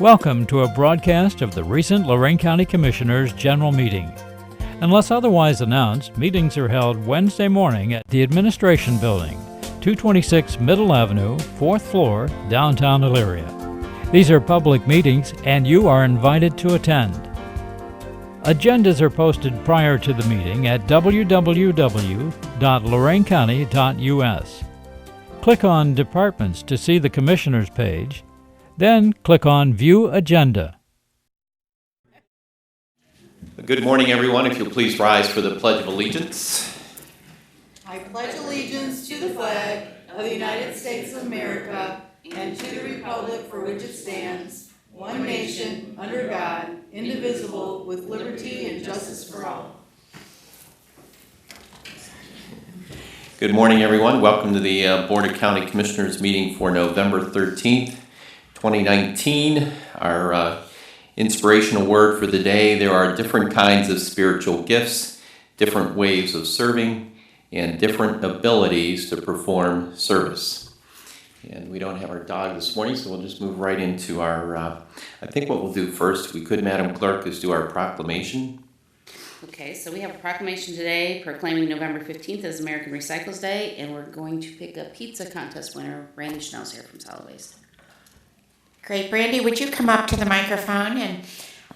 Welcome to a broadcast of the recent Lorain County Commissioners' General Meeting. Unless otherwise announced, meetings are held Wednesday morning at the Administration Building, 226 Middle Avenue, 4th floor, downtown Elyria. These are public meetings and you are invited to attend. Agendas are posted prior to the meeting at www.loraincounty.us. Click on Departments to see the Commissioners page, then click on View Agenda. Good morning, everyone. If you'll please rise for the Pledge of Allegiance. I pledge allegiance to the flag of the United States of America and to the republic for which it stands, one nation, under God, indivisible, with liberty and justice for all. Good morning, everyone. Welcome to the Board of County Commissioners meeting for November 13th, 2019. Our inspirational word for the day: there are different kinds of spiritual gifts, different ways of serving, and different abilities to perform service. And we don't have our dog this morning, so we'll just move right into our, I think what we'll do first, we could, Madam Clerk, is do our proclamation. Okay, so we have a proclamation today proclaiming November 15th as American Recycles Day, and we're going to pick a pizza contest winner. Brandi Schnell's here from Solid Waste. Great, Brandi, would you come up to the microphone and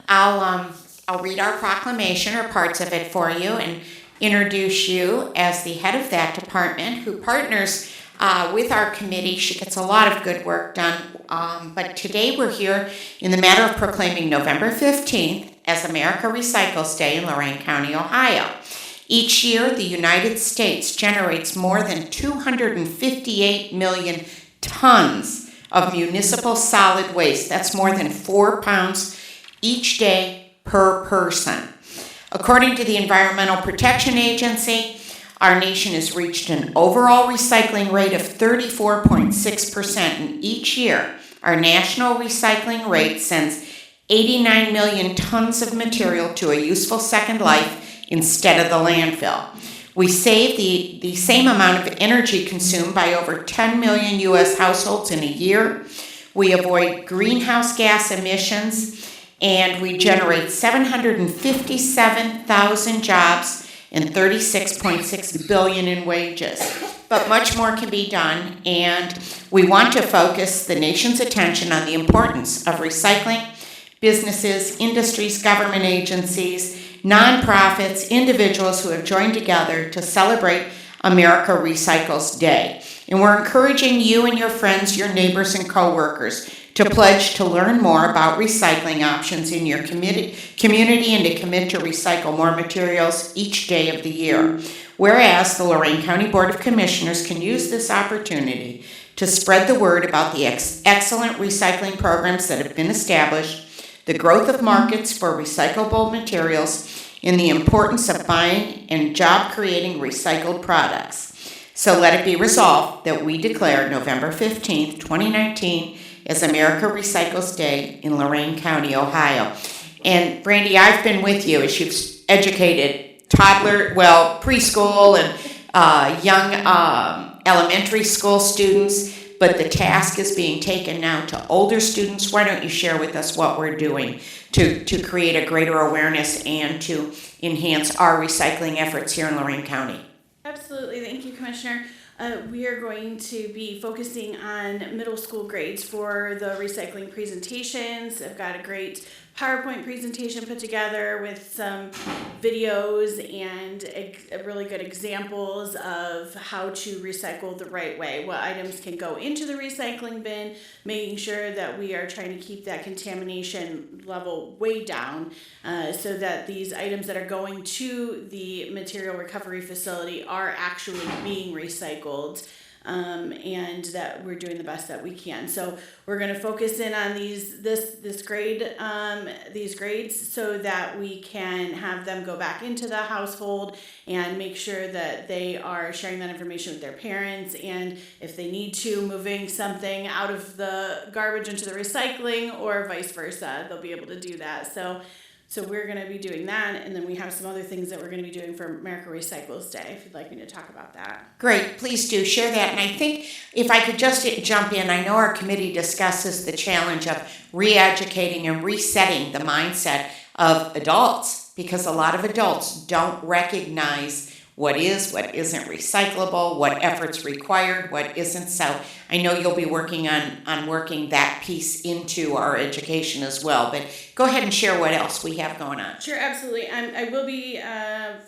I'll read our proclamation or parts of it for you and introduce you as the head of that department who partners with our committee. She gets a lot of good work done, but today we're here in the matter of proclaiming November 15th as America Recycles Day in Lorain County, Ohio. Each year, the United States generates more than 258 million tons of municipal solid waste. That's more than 4 pounds each day per person. According to the Environmental Protection Agency, our nation has reached an overall recycling rate of 34.6%, and each year, our national recycling rate sends 89 million tons of material to a useful second life instead of the landfill. We save the same amount of energy consumed by over 10 million U.S. households in a year. We avoid greenhouse gas emissions, and we generate 757,000 jobs and $36.6 billion in wages. But much more can be done, and we want to focus the nation's attention on the importance of recycling. Businesses, industries, government agencies, nonprofits, individuals who have joined together to celebrate America Recycles Day. And we're encouraging you and your friends, your neighbors, and coworkers to pledge to learn more about recycling options in your community and to commit to recycle more materials each day of the year. Whereas the Lorain County Board of Commissioners can use this opportunity to spread the word about the excellent recycling programs that have been established, the growth of markets for recyclable materials, and the importance of buying and job-creating recycled products. So let it be resolved that we declare November 15th, 2019 as America Recycles Day in Lorain County, Ohio. And Brandi, I've been with you as you've educated preschool and young elementary school students, but the task is being taken now to older students. Why don't you share with us what we're doing to create a greater awareness and to enhance our recycling efforts here in Lorain County? Absolutely. Thank you, Commissioner. We are going to be focusing on middle school grades for the recycling presentations. I've got a great PowerPoint presentation put together with some videos and really good examples of how to recycle the right way, what items can go into the recycling bin, making sure that we are trying to keep that contamination level way down so that these items that are going to the material recovery facility are actually being recycled. And that we're doing the best that we can. So we're going to focus in on these grades so that we can have them go back into the household and make sure that they are sharing that information with their parents, and if they need to, moving something out of the garbage into the recycling or vice versa, they'll be able to do that. So So we're going to be doing that, and then we have some other things that we're going to be doing for America Recycles Day, if you'd like me to talk about that. Great, please do share that. And I think if I could just jump in, I know our committee discusses the challenge of re-educating and resetting the mindset of adults, because a lot of adults don't recognize what isn't recyclable, what effort's required, what isn't. So I know you'll be working on working that piece into our education as well. But go ahead and share what else we have going on. Sure, absolutely. I will be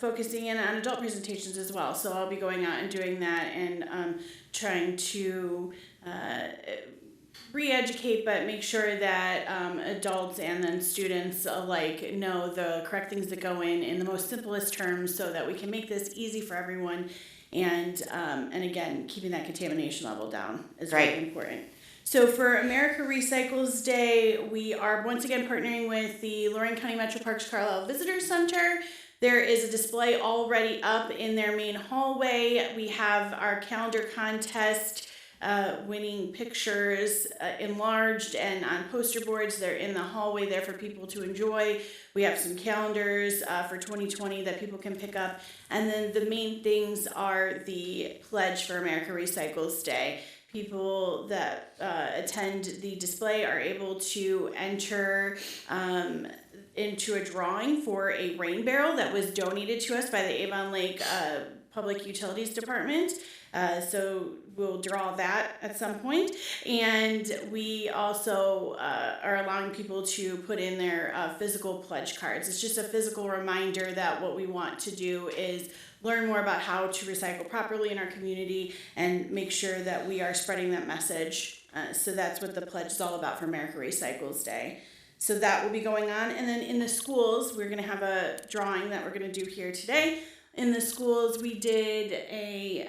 focusing in on adult presentations as well. So I'll be going out and doing that and trying to re-educate, but make sure that adults and then students alike know the correct things that go in the most simplest terms, so that we can make this easy for everyone. And again, keeping that contamination level down is very important. So for America Recycles Day, we are once again partnering with the Lorain County Metro Parks Carlisle Visitor Center. There is a display already up in their main hallway. We have our calendar contest winning pictures enlarged and on poster boards. They're in the hallway there for people to enjoy. We have some calendars for 2020 that people can pick up. And then the main things are the pledge for America Recycles Day. People that attend the display are able to enter into a drawing for a rain barrel that was donated to us by the Avon Lake Public Utilities Department. So we'll draw that at some point. And we also are allowing people to put in their physical pledge cards. It's just a physical reminder that what we want to do is learn more about how to recycle properly in our community and make sure that we are spreading that message. So that's what the pledge is all about for America Recycles Day. So that will be going on. And then in the schools, we're going to have a drawing that we're going to do here today. In the schools, we did a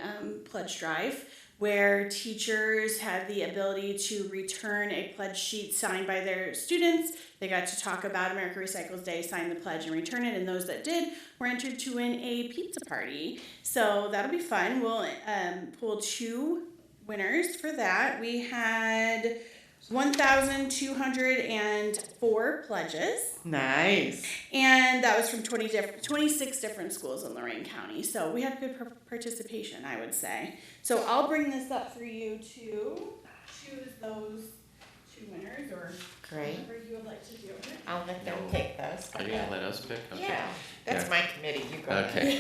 pledge drive where teachers had the ability to return a pledge sheet signed by their students. They got to talk about America Recycles Day, sign the pledge, and return it. And those that did were entered to win a pizza party. So that'll be fun. We'll pull 2 winners for that. We had 1,204 pledges. Nice. And that was from 26 different schools in Lorain County. So we had good participation, I would say. So I'll bring this up for you to choose those 2 winners, or Great. whatever you would like to do. I'll let them pick those. Are you gonna let us pick? Okay. Yeah, that's my committee. You go. Okay.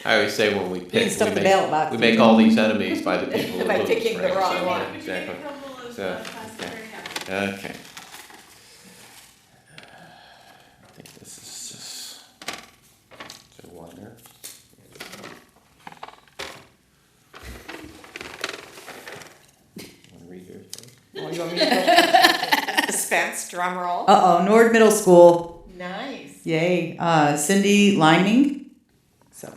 I always say when we pick, stuff the ballot box. we make all these enemies by the people who By lose, picking the right? wrong So, one. yeah, exactly. So, Okay. I think this is just the one there. Want to read yours first? Oh, you want me to go? Suspense, drum roll. Nord Middle School. Nice. Yay. Cindy Liming. So,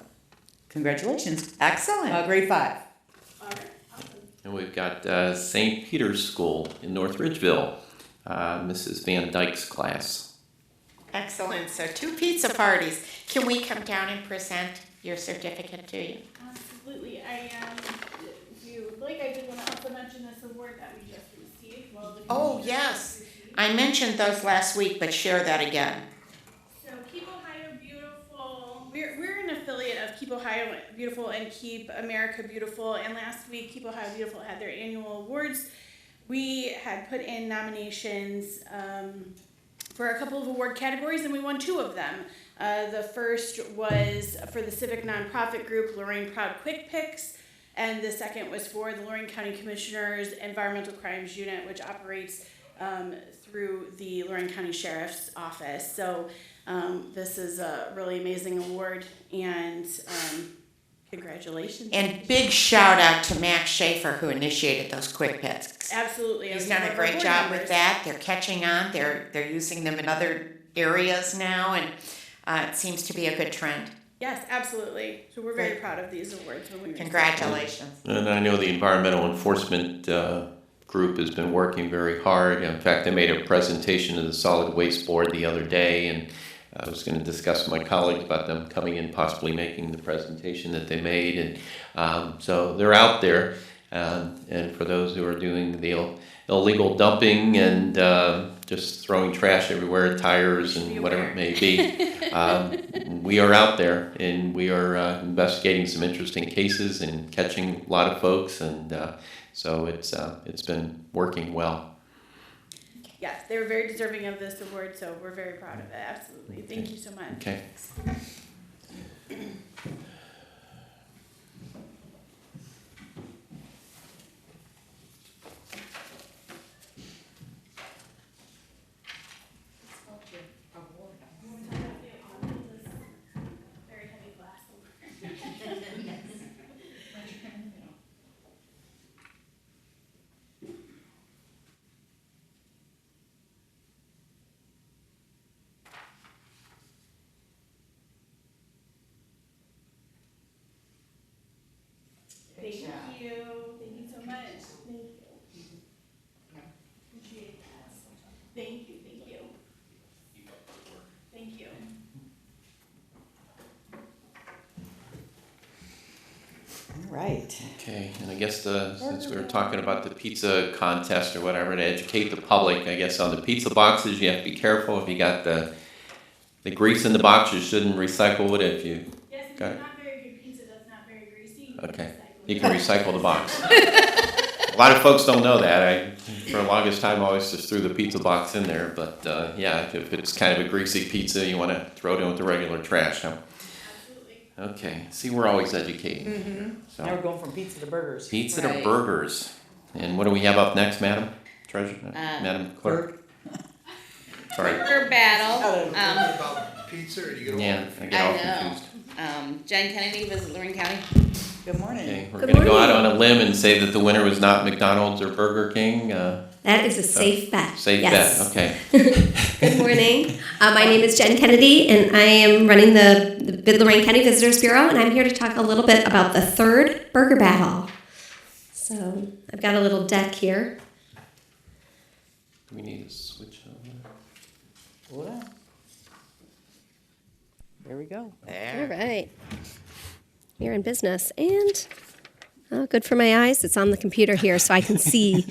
congratulations. Excellent. Grade 5. All right, awesome. And we've got St. Peter's School in North Ridgeville, Mrs. Van Dyke's class. Excellent. So 2 pizza parties. Can we come down and present your certificate to you? Absolutely. If you would like, I did want to also mention this award that we just received. Oh, yes. I mentioned those last week, but share that again. So Keep Ohio Beautiful, we're an affiliate of Keep Ohio Beautiful and Keep America Beautiful, and last week Keep Ohio Beautiful had their annual awards. We had put in nominations for a couple of award categories, and we won 2 of them. The first was for the civic nonprofit group Lorain Proud Quick Picks, and the second was for the Lorain County Commissioner's Environmental Crimes Unit, which operates through the Lorain County Sheriff's Office. So this is a really amazing award, and congratulations. And big shout out to Max Schaefer, who initiated those quick picks. Absolutely. He's done a great job with that. They're catching on. They're using them in other areas now, and it seems to be a good trend. Yes, absolutely. So we're very proud of these awards. When we Congratulations. And I know the environmental enforcement group has been working very hard. In fact, they made a presentation to the Solid Waste Board the other day, and I was going to discuss with my colleagues about them coming in, possibly making the presentation that they made. And so they're out there. And for those who are doing the illegal dumping and just throwing trash everywhere, tires and whatever it may be. We are out there, and we are investigating some interesting cases and catching a lot of folks, and so it's been working well. Yes, they were very deserving of this award, so we're very proud of it. Absolutely. Thank you so much. Okay. Very heavy glass. Thank you. Thank you so much. Thank you. Appreciate that. Thank you. Thank you. Thank you. All right. Okay, and I guess since we were talking about the pizza contest or whatever, to educate the public, I guess on the pizza boxes, you have to be careful. If you got the grease in the box, you shouldn't recycle it. If you Yes, it's got it. not very good pizza. That's not very greasy. You can Okay, recycle you it. can recycle the box. A lot of folks don't know that. For the longest time, I always just threw the pizza box in there. But yeah, if it's kind of a greasy pizza, you want to throw it in with the regular trash. Huh? Absolutely. Okay, see, we're always educating. Now we're So, going from pizza to burgers. pizza to Right. burgers. And what do we have up next, Madam Treasurer? Madam Clerk? Sorry. Burger battle. About pizza, or you get Yeah, I get all I know. confused. Jen Kennedy, visit Lorain County. Good morning. Okay, we're Good gonna go out morning. on a limb and say that the winner was not McDonald's or Burger King. That is a safe bet. Safe Yes. bet, okay. Good morning. My name is Jen Kennedy, and I am running the Lorain County Visitors Bureau, and I'm here to talk a little bit about the third burger battle. So I've got a little deck here. Do we need to switch over? Well, there we go. All right. You're in business, and good for my eyes. It's on the computer here, so I can see.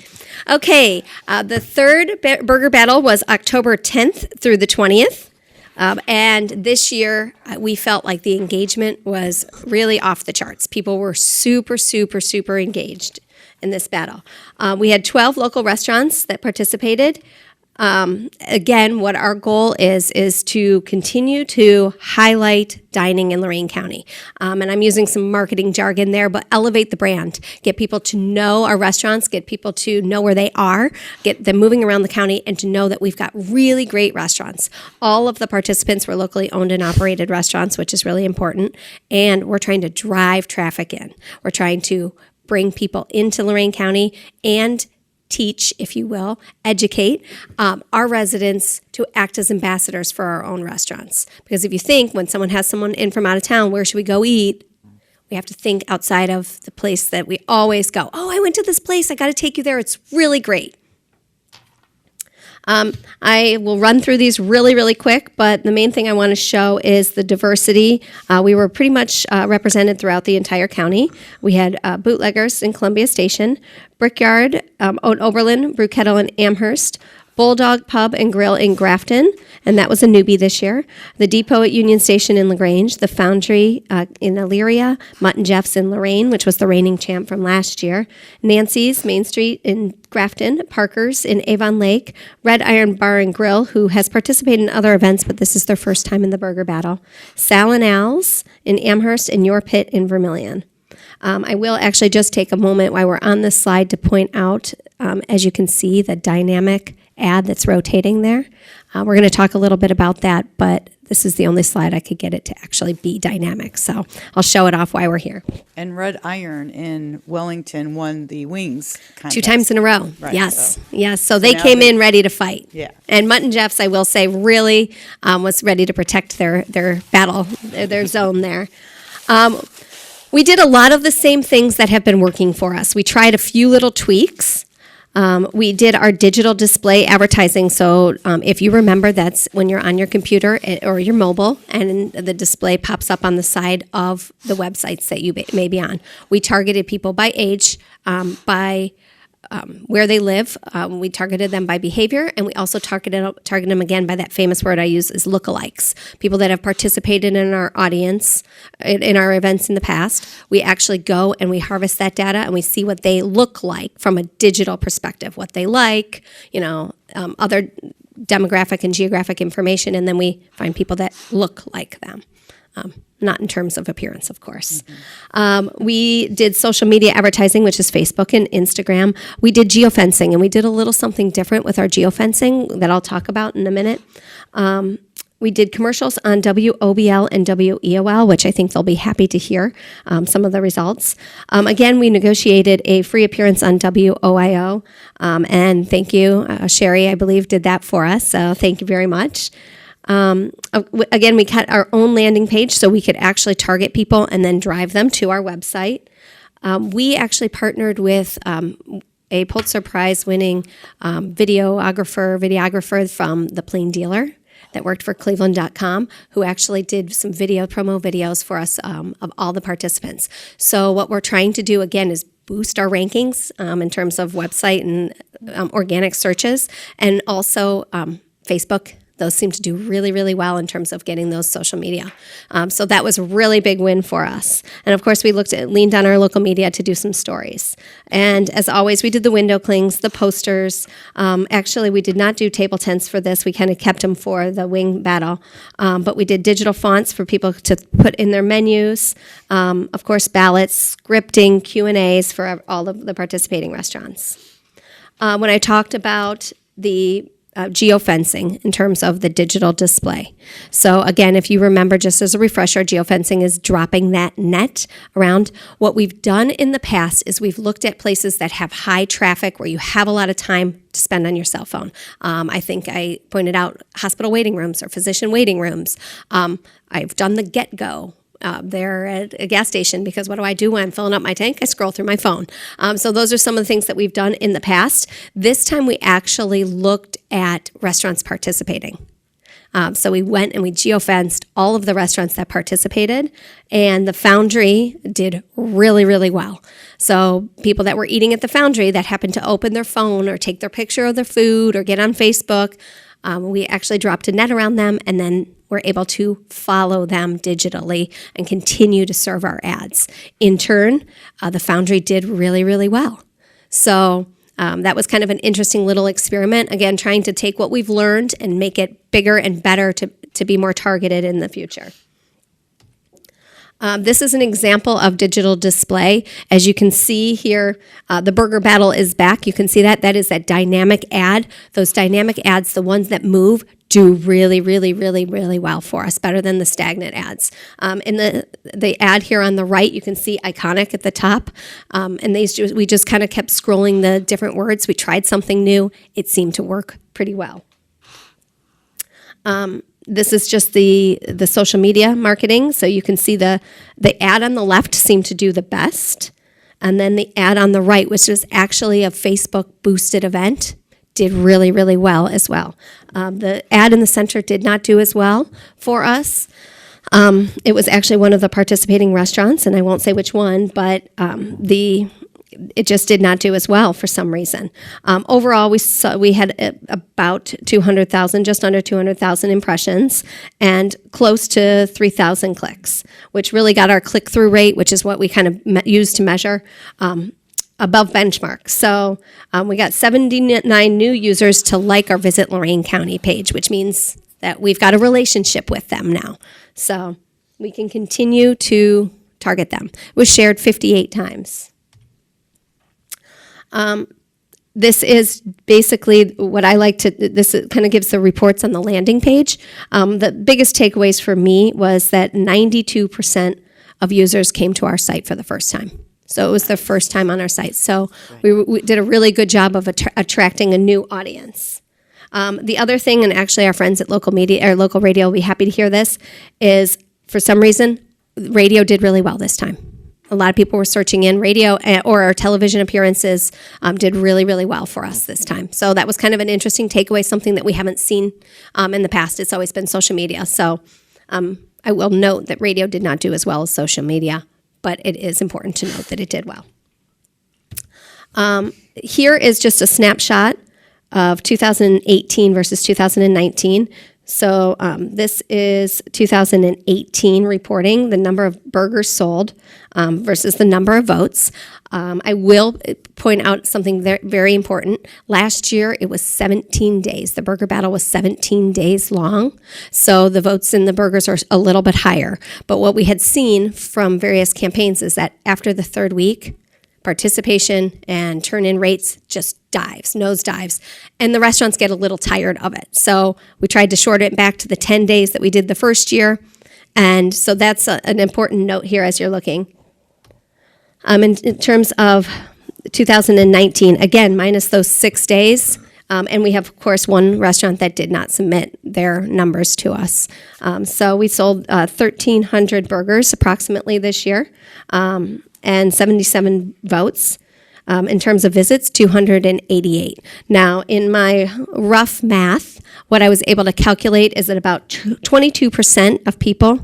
Okay, the third burger battle was October 10th through the 20th. And this year, we felt like the engagement was really off the charts. People were super, super, super engaged in this battle. We had 12 local restaurants that participated. Again, what our goal is to continue to highlight dining in Lorain County. And I'm using some marketing jargon there, but elevate the brand. Get people to know our restaurants, get people to know where they are, get them moving around the county, and to know that we've got really great restaurants. All of the participants were locally owned and operated restaurants, which is really important. And we're trying to drive traffic in. We're trying to bring people into Lorain County and teach, if you will, educate our residents to act as ambassadors for our own restaurants. Because if you think when someone has someone in from out of town, where should we go eat? We have to think outside of the place that we always go. Oh, I went to this place. I got to take you there. It's really great. I will run through these really, really quick, but the main thing I want to show is the diversity. We were pretty much represented throughout the entire county. We had bootleggers in Columbia Station, Brickyard, Oberlin, Brew Kettle in Amherst, Bulldog Pub and Grill in Grafton, and that was a newbie this year. The Depot at Union Station in LaGrange, the Foundry in Elyria, Mutt and Jeff's in Lorain, which was the reigning champ from last year, Nancy's Main Street in Grafton, Parker's in Avon Lake, Red Iron Bar and Grill, who has participated in other events, but this is their first time in the burger battle, Sal and Al's in Amherst, and Your Pit in Vermilion. I will actually just take a moment while we're on this slide to point out, as you can see, the dynamic ad that's rotating there. We're going to talk a little bit about that, but this is the only slide I could get it to actually be dynamic. So I'll show it off while we're here. And Red Iron in Wellington won the wings contest. 2 times in a row. Right, Yes. so- Yes. So they now came they- in ready to fight. Yeah. And Mutt and Jeff's, I will say, really was ready to protect their battle, their zone there. We did a lot of the same things that have been working for us. We tried a few little tweaks. We did our digital display advertising. So if you remember, that's when you're on your computer or your mobile and the display pops up on the side of the websites that you may be on. We targeted people by age, by where they live. We targeted them by behavior, and we also target them again by that famous word I use is lookalikes, people that have participated in our audience, in our events in the past. We actually go and we harvest that data and we see what they look like from a digital perspective, what they like, other demographic and geographic information, and then we find people that look like them. Not in terms of appearance, of course. We did social media advertising, which is Facebook and Instagram. We did geofencing, and we did a little something different with our geofencing that I'll talk about in a minute. We did commercials on WOBL and WEOL, which I think they'll be happy to hear some of the results. Again, we negotiated a free appearance on WOIO, and thank you. Sherry, I believe, did that for us, so thank you very much. Again, we cut our own landing page so we could actually target people and then drive them to our website. We actually partnered with a Pulitzer Prize winning videographer from The Plain Dealer that worked for Cleveland.com, who actually did some promo videos for us of all the participants. So what we're trying to do, again, is boost our rankings in terms of website and organic searches, and also Facebook. Those seem to do really, really well in terms of getting those social media. So that was a really big win for us. And of course, we leaned on our local media to do some stories. And as always, we did the window clings, the posters. Actually, we did not do table tents for this. We kind of kept them for the wing battle. But we did digital fonts for people to put in their menus. Of course, ballots, scripting, Q&As for all of the participating restaurants. When I talked about the geofencing in terms of the digital display. So again, if you remember, just as a refresher, geofencing is dropping that net around. What we've done in the past is we've looked at places that have high traffic where you have a lot of time to spend on your cell phone. I think I pointed out hospital waiting rooms or physician waiting rooms. I've done the get-go. There at a gas station, because what do I do when I'm filling up my tank? I scroll through my phone. So those are some of the things that we've done in the past. This time we actually looked at restaurants participating. So we went and we geofenced all of the restaurants that participated, and the Foundry did really, really well. So people that were eating at the Foundry that happened to open their phone or take their picture of their food or get on Facebook, we actually dropped a net around them, and then we're able to follow them digitally and continue to serve our ads. In turn, the Foundry did really, really well. So that was kind of an interesting little experiment, again, trying to take what we've learned and make it bigger and better to be more targeted in the future. This is an example of digital display. As you can see here, the burger battle is back. You can see that. That is that dynamic ad. Those dynamic ads, the ones that move, do really, really, really, really well for us, better than the stagnant ads. In the ad here on the right, you can see iconic at the top. And we just kind of kept scrolling the different words. We tried something new. It seemed to work pretty well. This is just the social media marketing. So you can see the ad on the left seemed to do the best. And then the ad on the right, which was actually a Facebook boosted event, did really, really well as well. The ad in the center did not do as well for us. It was actually one of the participating restaurants, and I won't say which one, but it just did not do as well for some reason. Overall, we had about 200,000, just under 200,000 impressions, and close to 3,000 clicks, which really got our click-through rate, which is what we kind of use to measure, above benchmark. So we got 79 new users to like our Visit Lorain County page, which means that we've got a relationship with them now. So we can continue to target them. It was shared 58 times. This is basically what I like to, this kind of gives the reports on the landing page. The biggest takeaways for me was that 92% of users came to our site for the first time. So it was their first time on our site. So we did a really good job of attracting a new audience. The other thing, and actually our friends at local media or local radio will be happy to hear this, is for some reason, radio did really well this time. A lot of people were searching in radio, or our television appearances did really, really well for us this time. So that was kind of an interesting takeaway, something that we haven't seen in the past. It's always been social media. So I will note that radio did not do as well as social media, but it is important to note that it did well. Here is just a snapshot of 2018 versus 2019. So this is 2018 reporting, the number of burgers sold versus the number of votes. I will point out something very important. Last year, it was 17 days. The burger battle was 17 days long, so the votes in the burgers are a little bit higher. But what we had seen from various campaigns is that after the third week, participation and turn-in rates just nosedives, and the restaurants get a little tired of it. So we tried to shorten it back to the 10 days that we did the first year, and so that's an important note here as you're looking. In terms of 2019, again, minus those 6 days, and we have, of course, one restaurant that did not submit their numbers to us. So we sold 1,300 burgers approximately this year, and 77 votes. In terms of visits, 288. Now, in my rough math, what I was able to calculate is that about 22% of people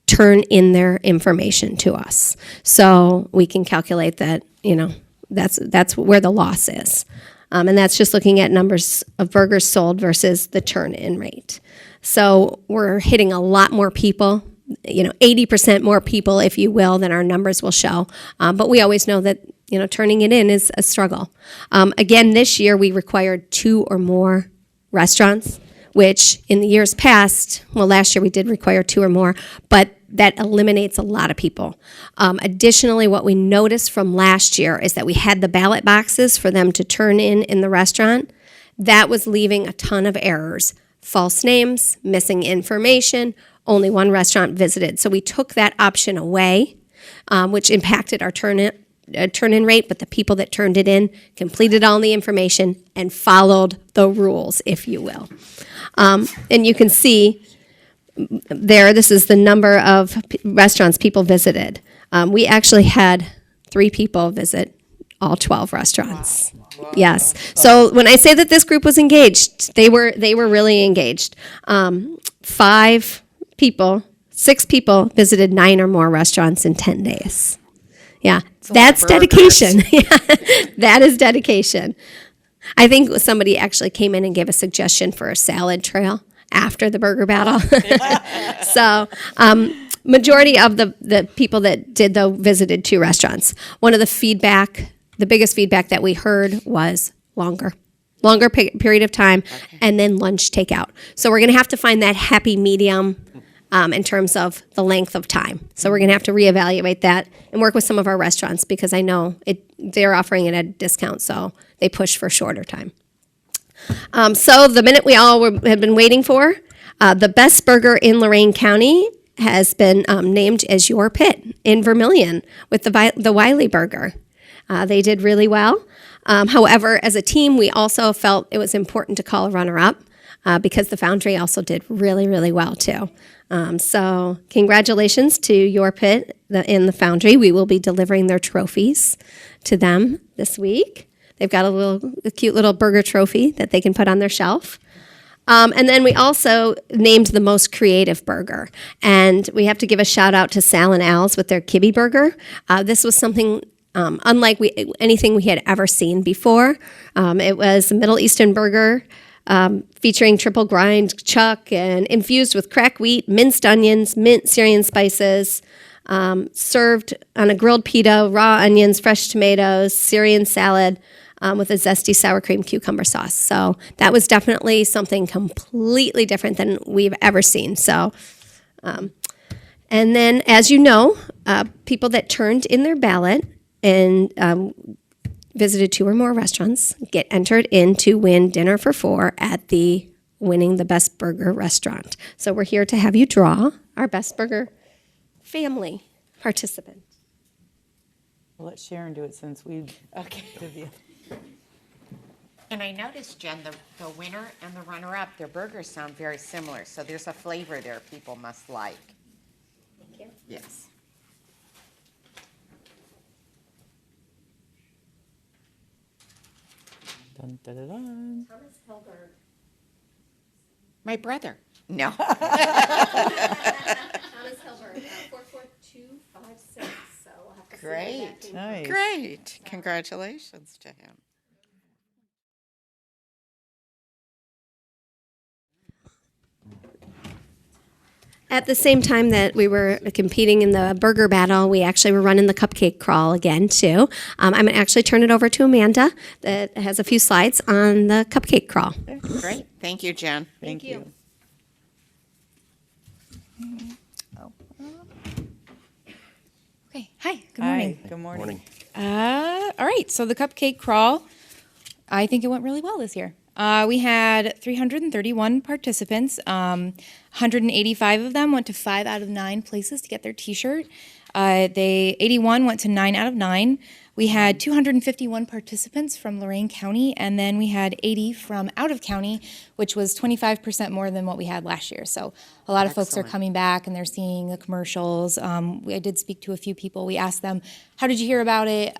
turn in their information to us. So we can calculate that, that's where the loss is. And that's just looking at numbers of burgers sold versus the turn-in rate. So we're hitting a lot more people, 80% more people, if you will, than our numbers will show. But we always know that, turning it in is a struggle. Again, this year we required 2 or more restaurants, which in the years past, last year we did require 2 or more, but that eliminates a lot of people. Additionally, what we noticed from last year is that we had the ballot boxes for them to turn in the restaurant. That was leaving a ton of errors, false names, missing information. Only one restaurant visited. So we took that option away, which impacted our turn-in rate, but the people that turned it in completed all the information and followed the rules, if you will. And you can see there, this is the number of restaurants people visited. We actually had 3 people visit all 12 restaurants. Wow. Yes. So when I say that this group was engaged, they were really engaged. 6 people visited 9 or more restaurants in 10 days. Yeah, that's dedication. Yeah, that is dedication. I think somebody actually came in and gave a suggestion for a salad trail after the burger battle. So majority of the people that did, though, visited 2 restaurants. One of the biggest feedback that we heard was longer period of time, and then lunch takeout. So we're going to have to find that happy medium in terms of the length of time. So we're going to have to reevaluate that and work with some of our restaurants, because I know they're offering it at a discount, so they push for shorter time. So the minute we all have been waiting for, the best burger in Lorain County has been named as Your Pit in Vermilion with the Wiley Burger. They did really well. However, as a team, we also felt it was important to call a runner-up because the Foundry also did really, really well, too. So congratulations to Your Pit in the Foundry. We will be delivering their trophies to them this week. They've got a cute little burger trophy that they can put on their shelf. And then we also named the most creative burger. And we have to give a shout out to Sal and Al's with their Kibbe Burger. This was something unlike anything we had ever seen before. It was a Middle Eastern burger featuring triple grind chuck and infused with cracked wheat, minced onions, mint Syrian spices, served on a grilled pita, raw onions, fresh tomatoes, Syrian salad, with a zesty sour cream cucumber sauce. So that was definitely something completely different than we've ever seen. So, and then, as you know, people that turned in their ballot and visited 2 or more restaurants get entered in to win dinner for 4 at the Winning the Best Burger restaurant. So we're here to have you draw our Best Burger family participant. We'll let Sharon do it since we did the. And I noticed, Jen, the winner and the runner-up, their burgers sound very similar, so there's a flavor there people must like. Thank you. Yes. Dun, dun, dun, dun. Thomas Helberg. My brother. No. Thomas Helberg, 44256. So we'll have to see Great. where that came from. Nice. Great. Congratulations to him. At the same time that we were competing in the burger battle, we actually were running the Cupcake Crawl again, too. I'm going to actually turn it over to Amanda that has a few slides on the Cupcake Crawl. Great. Thank you, Jen. Thank you. Okay, hi, good morning. Hi, good morning. All right, so the Cupcake Crawl, I think it went really well this year. We had 331 participants. 185 of them went to 5 out of 9 places to get their T-shirt. 81 went to 9 out of 9. We had 251 participants from Lorain County, and then we had 80 from out of county, which was 25% more than what we had last year. So a lot of folks are Excellent. coming back and they're seeing the commercials. I did speak to a few people. We asked them, how did you hear about it?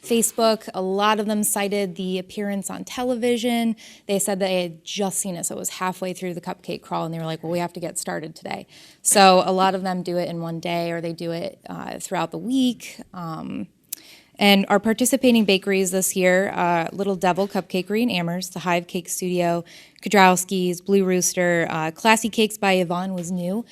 Facebook, a lot of them cited the appearance on television. They said they had just seen it, so it was halfway through the Cupcake Crawl, and they were like, well, we have to get started today. So a lot of them do it in one day, or they do it throughout the week. And our participating bakeries this year, Little Devil Cupcakery in Amherst, the Hive Cake Studio, Kudrowski's, Blue Rooster, Classy Cakes by Yvonne was new.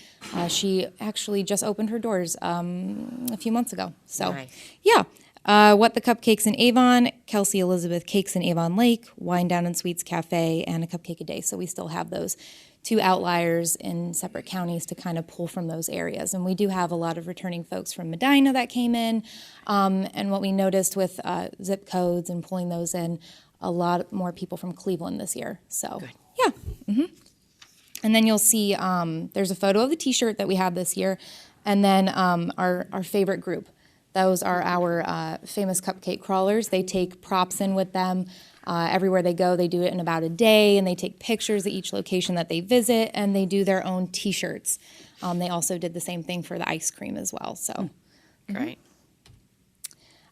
She actually just opened her doors a few months ago. So, Nice. yeah. What the Cupcakes in Avon, Kelsey Elizabeth Cakes in Avon Lake, Wine Down and Sweets Cafe, and a Cupcake a Day. So we still have those 2 outliers in separate counties to kind of pull from those areas. And we do have a lot of returning folks from Medina that came in. And what we noticed with zip codes and pulling those in, a lot more people from Cleveland this year. So, yeah. And then you'll see there's a photo of the T-shirt that we have this year. And then our favorite group. Those are our famous cupcake crawlers. They take props in with them everywhere they go. They do it in about a day, and they take pictures at each location that they visit, and they do their own T-shirts. They also did the same thing for the ice cream as well. So, Great.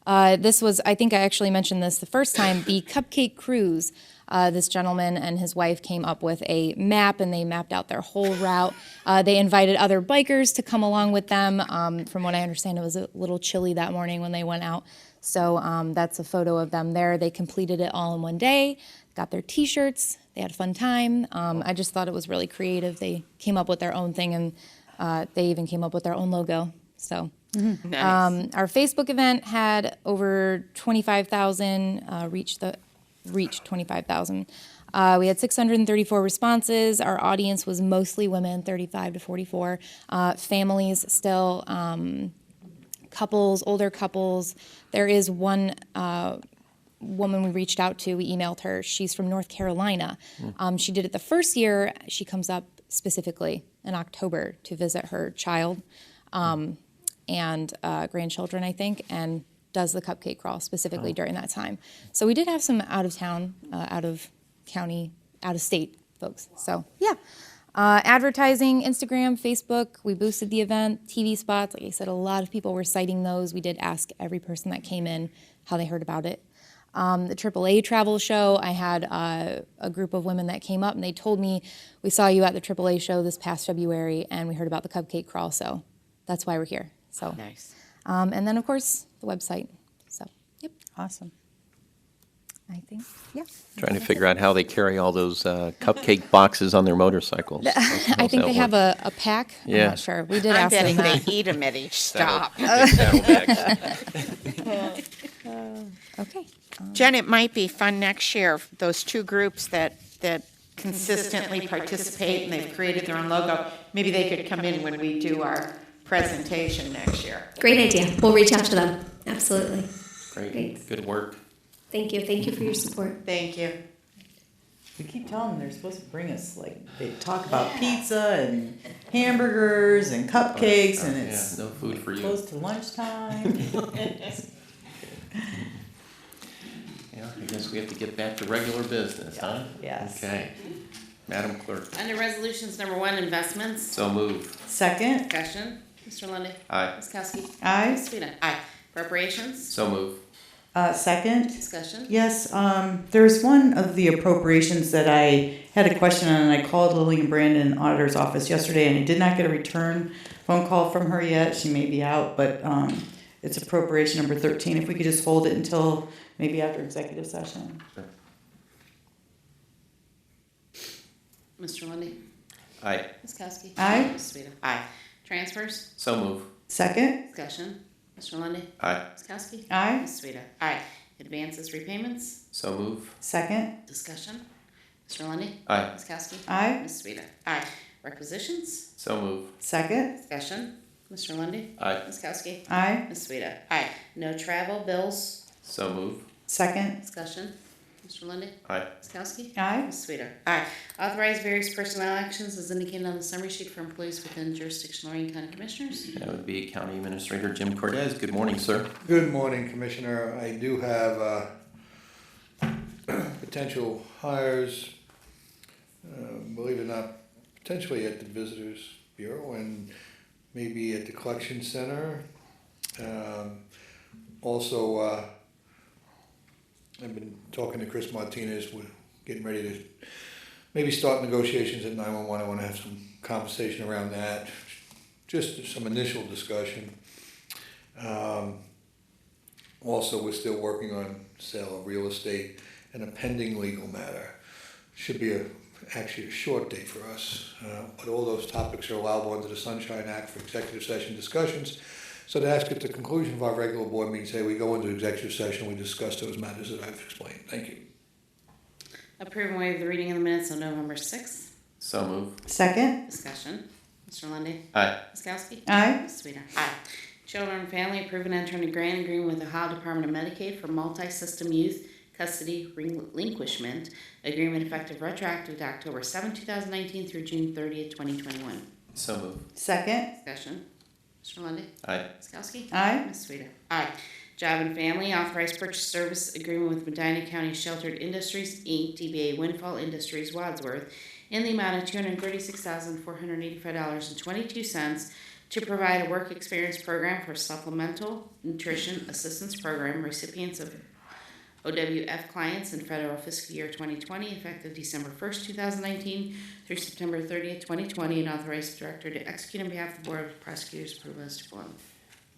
this was, I think I actually mentioned this the first time, the Cupcake Cruise. This gentleman and his wife came up with a map, and they mapped out their whole route. They invited other bikers to come along with them. From what I understand, it was a little chilly that morning when they went out. So that's a photo of them there. They completed it all in one day, got their T-shirts. They had a fun time. I just thought it was really creative. They came up with their own thing, and they even came up with their own logo. So. Nice. Our Facebook event had over 25,000 reached 25,000. We had 634 responses. Our audience was mostly women, 35 to 44. Families still, couples, older couples. There is one woman we reached out to. We emailed her. She's from North Carolina. She did it the first year. She comes up specifically in October to visit her child and grandchildren, I think, and does the Cupcake Crawl specifically during that time. So we did have some out of town, out of county, out of state folks. So yeah. Advertising, Instagram, Facebook, we boosted the event, TV spots. Like I said, a lot of people were citing those. We did ask every person that came in how they heard about it. The AAA travel show, I had a group of women that came up and they told me, we saw you at the AAA show this past February and we heard about the Cupcake Crawl, so that's why we're here. So Nice. and then, of course, the website. So, yep, Awesome. I think, yeah. Trying to figure out how they carry all those cupcake boxes on their motorcycles. I think they have a pack. Yeah. I'm not sure. We did I'm ask them betting that. they eat them at each stop. Okay. Jen, it might be fun next year, those 2 groups that consistently participate and they've created their own logo, maybe they could come in when we do our presentation next year. Great idea. We'll reach out to them. Absolutely. Great, good work. Thank you. Thank you for your support. Thank you. We keep telling them they're supposed to bring us, like, they talk about pizza and hamburgers and cupcakes, and it's Yeah, no food for you. close to lunchtime. Yeah, I guess we have to get back to regular business, huh? Yes. Okay. Madam Clerk, Under resolutions number 1, investments, so move. Second, discussion. Mr. Lundy, Aye. Ms. Kowski. aye. Ms. Sweda. Aye. Appropriations, So move. Second. Discussion? Yes, there's one of the appropriations that I had a question on, and I called Lillian Brandon, auditor's office yesterday, and I did not get a return phone call from her yet. She may be out, but it's appropriation number 13. If we could just hold it until maybe after executive session. Sure. Mr. Lundy, Aye. Ms. Kowski? Aye. Ms. Sweda? Aye. Transfers? So move. Second. Discussion? Mr. Lundy, Aye. Ms. Kowski? Aye. Ms. Sweda? Aye. Advances, repayments? So move. Second. Discussion? Mr. Lundy, Aye. Ms. Kowski? Aye. Ms. Sweda? Aye. Requisitions? So move. Second. Discussion? Mr. Lundy, Aye. Ms. Kowski? Aye. Ms. Sweda? Aye. No travel, bills? So move. Second. Discussion? Mr. Lundy, Aye. Ms. Kowski? Aye. Ms. Sweda? Aye. Authorize various personnel actions as indicated on the summary sheet for employees within jurisdiction of Lorain County Commissioners. That would be County Administrator Jim Cortez. Good morning, sir. Good morning, Commissioner. I do have potential hires, believe it or not, potentially at the Visitors Bureau and maybe at the Collection Center. Also, I've been talking to Chris Martinez. We're getting ready to maybe start negotiations at 911. I want to have some conversation around that. Just some initial discussion. Also, we're still working on sale of real estate and a pending legal matter. Should be actually a short date for us, but all those topics are allowable under the Sunshine Act for executive session discussions. So to ask at the conclusion of our regular board meeting, say we go into executive session, we discuss those matters that I've explained. Thank you. Approve and waive the reading of the minutes on November 6th. So move. Second. Discussion. Mr. Lundy, Aye. Ms. Kowski? Aye. Ms. Sweda? Aye. Children and Family approve and enter into grant agreement with the Ohio Department of Medicaid for multi-system youth custody relinquishment agreement effective retroactive to October 7, 2019 through June 30th, 2021. So move. Second. Discussion. Mr. Lundy, Aye. Ms. Kowski? Aye. Ms. Sweda? Aye. Job and Family authorized purchase service agreement with Medina County Sheltered Industries, Inc., DBA Windfall Industries, Wadsworth, in the amount of $236,485.22 to provide a work experience program for supplemental nutrition assistance program recipients of OWF clients in federal fiscal year 2020, effective December 1st, 2019 through September 30th, 2020, and authorize the director to execute on behalf of the Board of Prosecutors approval as to form.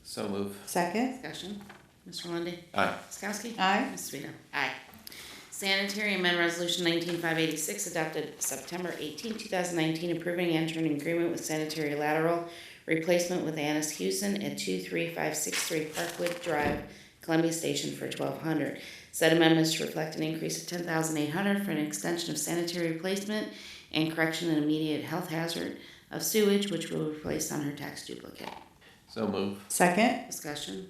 So move. Second. Discussion. Mr. Lundy, Aye. Ms. Kowski? Aye. Ms. Sweda? Aye. Sanitary Amendment Resolution 19586 adopted September 18, 2019, approving and entering an agreement with sanitary lateral replacement with Asst Houston at 23563 Parkwood Drive, Columbia Station for $1,200. Said amendments to reflect an increase of $10,800 for an extension of sanitary replacement and correction and immediate health hazard of sewage, which will be replaced on her tax duplicate. So move. Second. Discussion.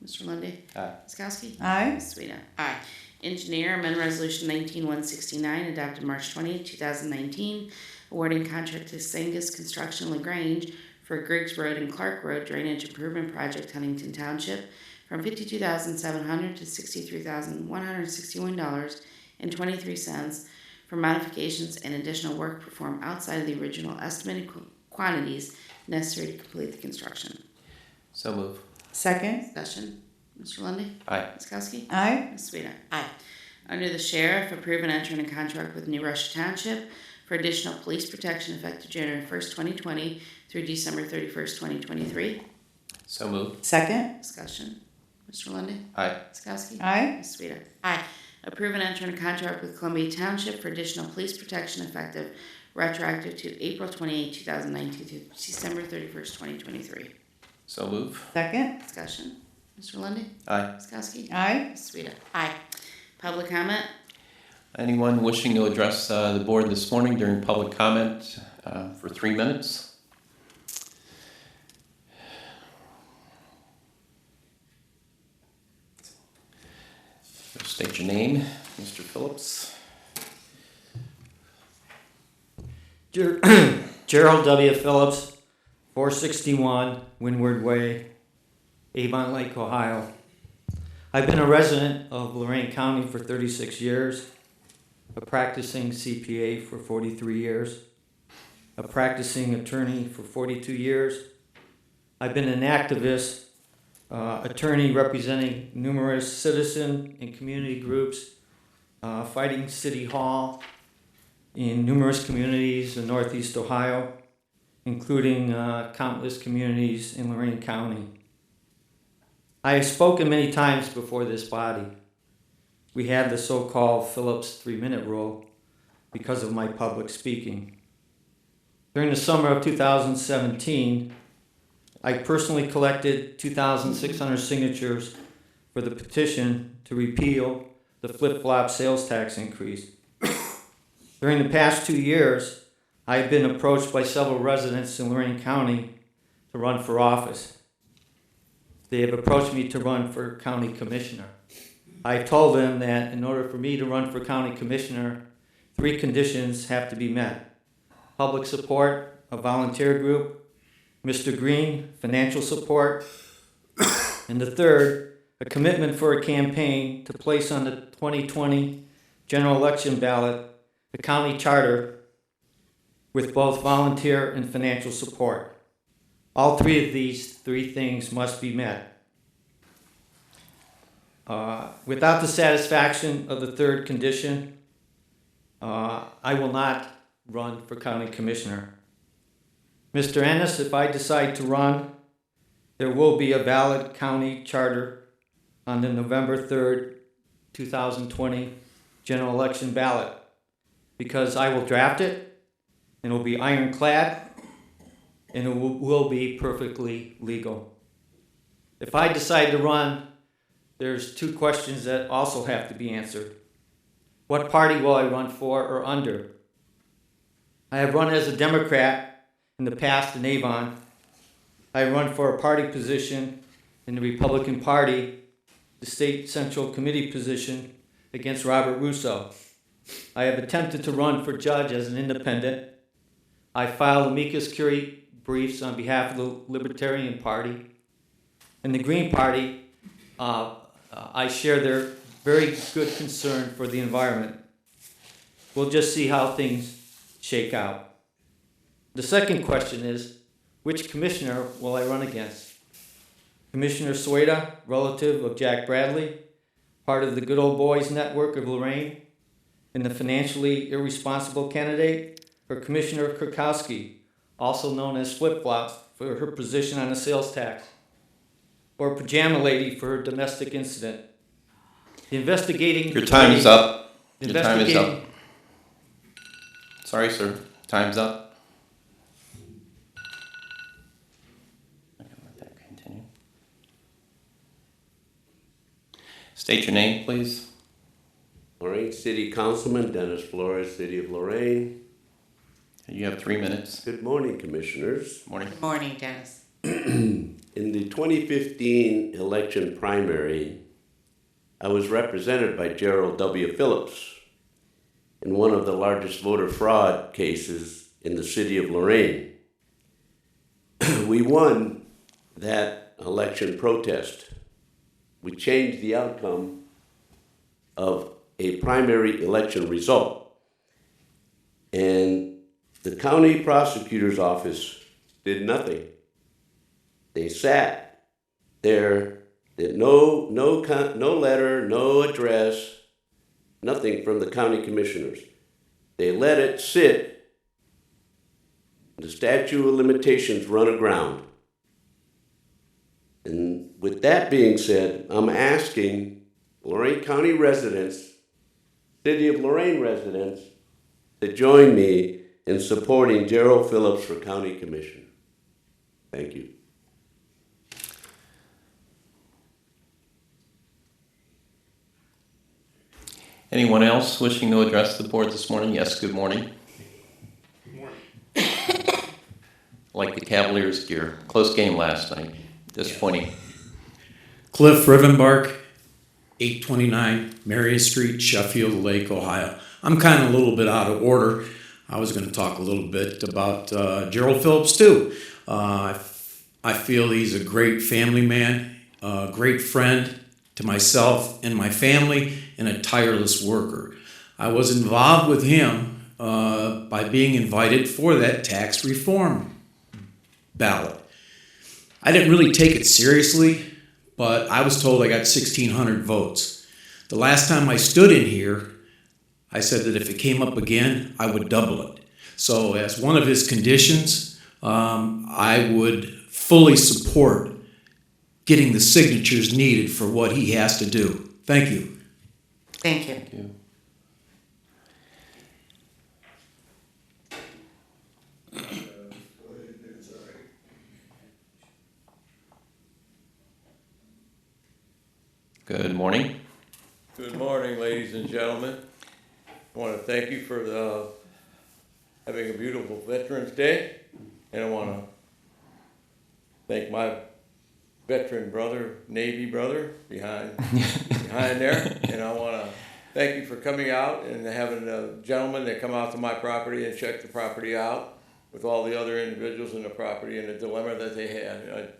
Mr. Lundy, Aye. Ms. Kowski? Aye. Ms. Sweda? Aye. Engineer Amendment Resolution 19169 adopted March 20, 2019, awarding contract to Sengus Construction LaGrange for Griggs Road and Clark Road Drainage Improvement Project, Huntington Township, from $52,700 to $63,161.23 for modifications and additional work performed outside of the original estimated quantities necessary to complete the construction. So move. Second. Discussion. Mr. Lundy, Aye. Ms. Kowski? Aye. Ms. Sweda? Aye. Under the Sheriff, approve and enter in a contract with New Russia Township for additional police protection effective January 1st, 2020 through December 31st, 2023. So move. Second. Discussion. Mr. Lundy, Aye. Ms. Kowski? Aye. Ms. Sweda? Aye. Approve and enter in a contract with Columbia Township for additional police protection effective retroactive to April 28, 2019 through December 31st, 2023. So move. Second. Discussion. Mr. Lundy, Aye. Ms. Kowski? Aye. Ms. Sweda? Aye. Public comment? Anyone wishing to address the board this morning during public comment for 3 minutes? State your name, Mr. Phillips. Gerald W. Phillips, 461 Windward Way, Avon Lake, Ohio. I've been a resident of Lorain County for 36 years, a practicing CPA for 43 years, a practicing attorney for 42 years. I've been an activist attorney representing numerous citizen and community groups, fighting City Hall in numerous communities in Northeast Ohio, including countless communities in Lorain County. I have spoken many times before this body. We had the so-called Phillips 3-minute rule because of my public speaking. During the summer of 2017, I personally collected 2,600 signatures for the petition to repeal the flip-flop sales tax increase. During the past 2 years, I have been approached by several residents in Lorain County to run for office. They have approached me to run for county commissioner. I told them that in order for me to run for county commissioner, 3 conditions have to be met: public support, a volunteer group, Mr. Green, financial support, and the third, a commitment for a campaign to place on the 2020 general election ballot the county charter with both volunteer and financial support. All 3 of these 3 things must be met. Without the satisfaction of the third condition, I will not run for county commissioner. Mr. Innes, if I decide to run, there will be a valid county charter on the November 3rd, 2020 general election ballot, because I will draft it, and it will be ironclad, and it will be perfectly legal. If I decide to run, there's 2 questions that also have to be answered. What party will I run for or under? I have run as a Democrat in the past in Avon. I run for a party position in the Republican Party, the state central committee position against Robert Russo. I have attempted to run for judge as an independent. I filed amicus curiae briefs on behalf of the Libertarian Party. In the Green Party, I share their very good concern for the environment. We'll just see how things shake out. The second question is, which commissioner will I run against? Commissioner Sweda, relative of Jack Bradley, part of the Good Old Boys Network of Lorain, and the financially irresponsible candidate, or Commissioner Kokoski, also known as Flip Flop, for her position on the sales tax, or Pajama Lady for her domestic incident. The investigating... Your time is up. The Your time is up. Sorry, sir. Time's up. I can let that continue. State your name, please. Lorain City Councilman Dennis Flores, City of Lorain. You have 3 minutes. Good morning, Commissioners. Morning. Good morning, Dennis. In the 2015 election primary, I was represented by Gerald W. Phillips in one of the largest voter fraud cases in the city of Lorain. We won that election protest. We changed the outcome of a primary election result. And the County Prosecutor's office did nothing. They sat there, did no letter, no address, nothing from the county commissioners. They let it sit. The statute of limitations run aground. And with that being said, I'm asking Lorain County residents, City of Lorain residents, to join me in supporting Gerald Phillips for County Commissioner. Thank you. Anyone else wishing to address the board this morning? Yes, good morning. Good morning. Like the Cavaliers gear. Close game last night. Disappointing. Cliff Riverbark, 829 Marion Street, Sheffield Lake, Ohio. I'm kind of a little bit out of order. I was going to talk a little bit about Gerald Phillips too. I feel he's a great family man, a great friend to myself and my family, and a tireless worker. I was involved with him by being invited for that tax reform ballot. I didn't really take it seriously, but I was told I got 1,600 votes. The last time I stood in here, I said that if it came up again, I would double it. So as one of his conditions, I would fully support getting the signatures needed for what he has to do. Thank you. Thank you. Thank you. Good morning. Good morning, ladies and gentlemen. I want to thank you for having a beautiful Veterans Day, and I want to thank my veteran brother, Navy brother, behind there, and I want to thank you for coming out and having a gentleman that come out to my property and check the property out with all the other individuals in the property and the dilemma that they had.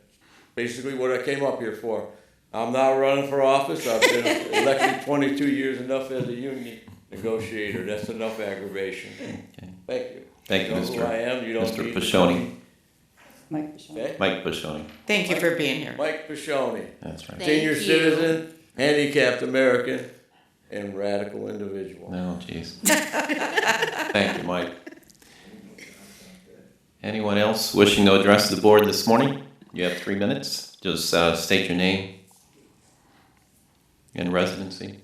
Basically what I came up here for. I'm not running for office. I've been elected 22 years, enough as a union negotiator. That's enough aggravation. Okay. Thank you. Thank you, know Mr. who I am. You don't Mr. need Piscone. Mike Bishop. Okay? Mike Piscone. Thank you for being here. Mike Piscone, That's right. Thank senior you. citizen, handicapped American, and radical individual. No, jeez. Thank you, Mike. Anyone else wishing to address the board this morning? You have 3 minutes. Just state your name and residency.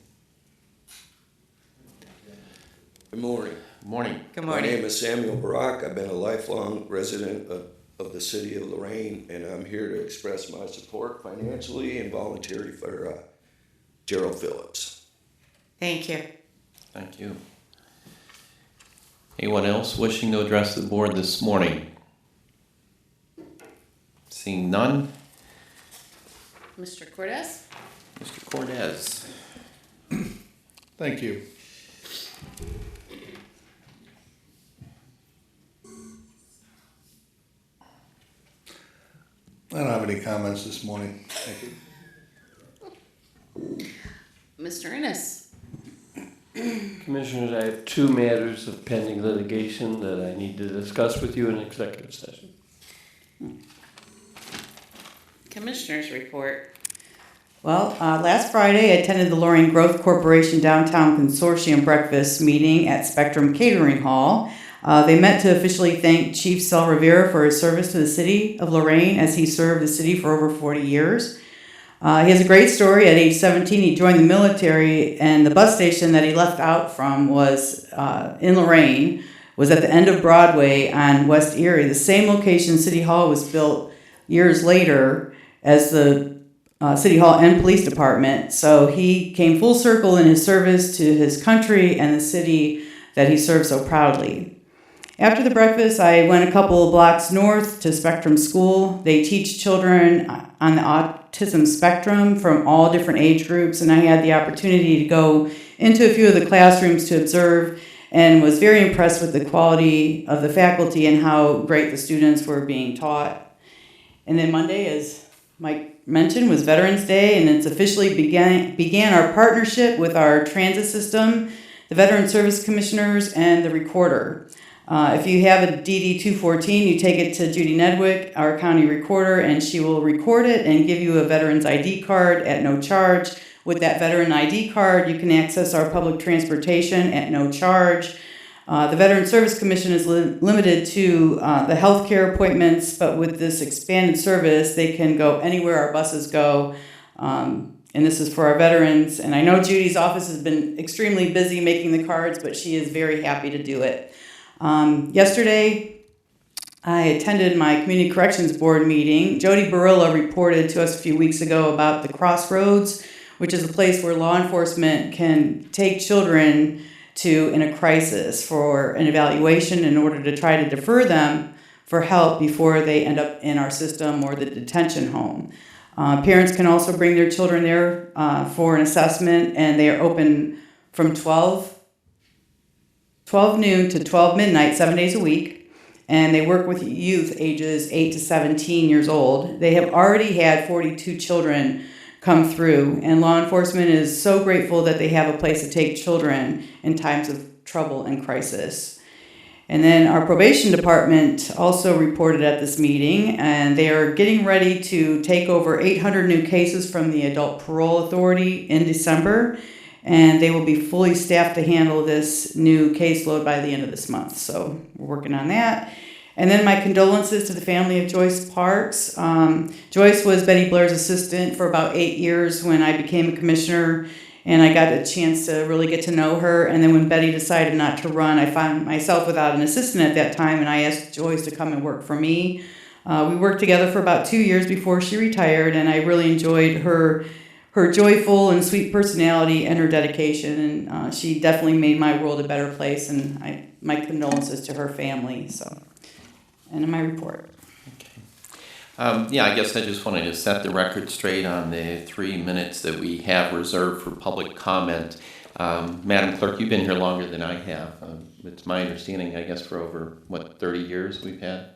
Good morning. Morning. Good My morning. name is Samuel Barak. I've been a lifelong resident of the city of Lorain, and I'm here to express my support financially and voluntarily for Gerald Phillips. Thank you. Thank you. Anyone else wishing to address the board this morning? Seeing none, Mr. Cordes? Mr. Cordes. Thank you. I don't have any comments this morning. Thank you. Mr. Innes? Commissioners, I have 2 matters of pending litigation that I need to discuss with you in executive session. Commissioners report. Well, last Friday, I attended the Lorain Growth Corporation Downtown Consortium Breakfast meeting at Spectrum Catering Hall. They met to officially thank Chief Sal Rivera for his service to the city of Lorain as he served the city for over 40 years. He has a great story. At age 17, he joined the military, and the bus station that he left out from was in Lorain, was at the end of Broadway on West Erie, the same location City Hall was built years later as the City Hall and Police Department. So he came full circle in his service to his country and the city that he served so proudly. After the breakfast, I went a couple of blocks north to Spectrum School. They teach children on the autism spectrum from all different age groups, and I had the opportunity to go into a few of the classrooms to observe and was very impressed with the quality of the faculty and how great the students were being taught. And then Monday, as Mike mentioned, was Veterans Day, and it's officially began our partnership with our transit system, the Veteran Service Commissioners, and the Recorder. If you have a DD 214, you take it to Judy Nedwick, our county recorder, and she will record it and give you a veteran's ID card at no charge. With that veteran ID card, you can access our public transportation at no charge. The Veteran Service Commission is limited to the healthcare appointments, but with this expanded service, they can go anywhere our buses go. And this is for our veterans. And I know Judy's office has been extremely busy making the cards, but she is very happy to do it. Yesterday, I attended my Community Corrections Board meeting. Jody Barilla reported to us a few weeks ago about the Crossroads, which is a place where law enforcement can take children to in a crisis for an evaluation in order to try to defer them for help before they end up in our system or the detention home. Parents can also bring their children there for an assessment, and they are open from 12 noon to 12 midnight, 7 days a week, and they work with youth ages 8 to 17 years old. They have already had 42 children come through, and law enforcement is so grateful that they have a place to take children in times of trouble and crisis. And then our probation department also reported at this meeting, and they are getting ready to take over 800 new cases from the Adult Parole Authority in December, and they will be fully staffed to handle this new caseload by the end of this month. So we're working on that. And then my condolences to the family of Joyce Parks. Joyce was Betty Blair's assistant for about 8 years when I became a commissioner, and I got a chance to really get to know her. And then when Betty decided not to run, I found myself without an assistant at that time, and I asked Joyce to come and work for me. We worked together for about 2 years before she retired, and I really enjoyed her joyful and sweet personality and her dedication. And she definitely made my world a better place, and my condolences to her family. So, end of my report. Yeah, I guess I just wanted to set the record straight on the 3 minutes that we have reserved for public comment. Madam Clerk, you've been here longer than I have. It's my understanding, I guess, for over, 30 years we've had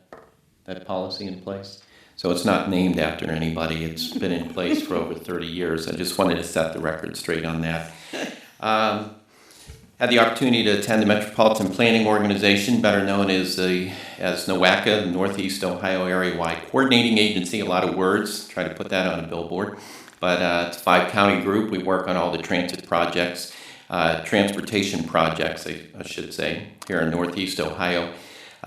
that policy in place? So it's not named after anybody. It's been in place for over 30 years. I just wanted to set the record straight on that. Had the opportunity to attend the Metropolitan Planning Organization, better known as NOACA, the Northeast Ohio Area-Wide Coordinating Agency. A lot of words, try to put that on a billboard. But it's a 5-county group. We work on all the transit projects, transportation projects, I should say, here in Northeast Ohio.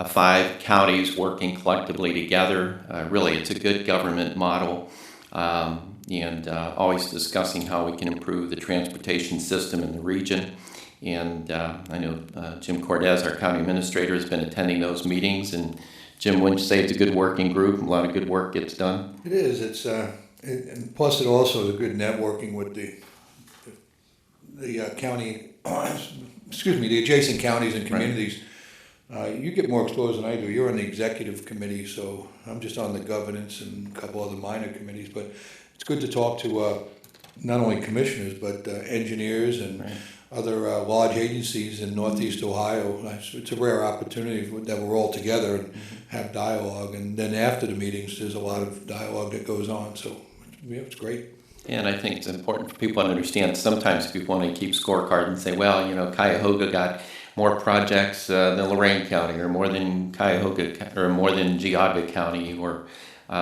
5 counties working collectively together. Really, it's a good government model. And always discussing how we can improve the transportation system in the region. And I know Jim Cortez, our county administrator, has been attending those meetings. And Jim, wouldn't you say it's a good working group? A lot of good work gets done. It is. It's and plus it also is a good networking with the county. The adjacent counties and communities. Right. You get more exposed than I do. You're on the executive committee, so I'm just on the governance and a couple other minor committees. But it's good to talk to not only commissioners but engineers and. Right. Other large agencies in Northeast Ohio. It's a rare opportunity that we're all together and have dialogue. And then after the meetings, there's a lot of dialogue that goes on. So yeah, it's great. And I think it's important for people to understand. Sometimes people want to keep scorecard and say, well, Cuyahoga got more projects than Lorain County, or more than Cuyahoga, or more than Geauga County, or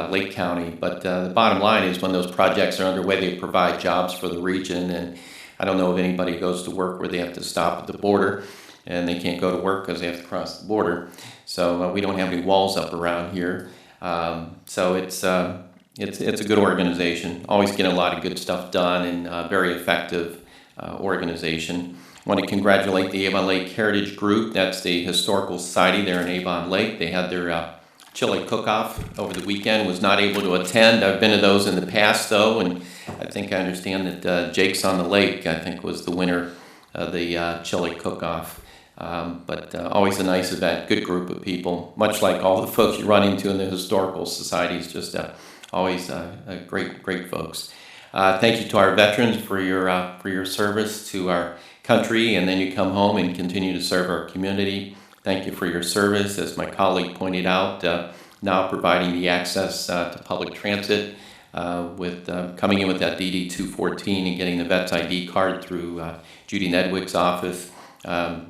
Lake County. But the bottom line is, when those projects are underway, they provide jobs for the region. And I don't know if anybody goes to work where they have to stop at the border and they can't go to work because they have to cross the border. So we don't have any walls up around here. So it's a good organization. Always get a lot of good stuff done, and very effective organization. I want to congratulate the Avon Lake Heritage Group. That's the historical society there in Avon Lake. They had their chili cook-off over the weekend. Was not able to attend. I've been to those in the past, though, and I think I understand that Jake's on the Lake, I think, was the winner of the chili cook-off. But always a nice event, good group of people, much like all the folks you run into in the historical societies, just always great folks. Thank you to our veterans for your service to our country, and then you come home and continue to serve our community. Thank you for your service, as my colleague pointed out, now providing the access to public transit with coming in with that DD 214 and getting the Vet's ID card through Judy Nedwick's office.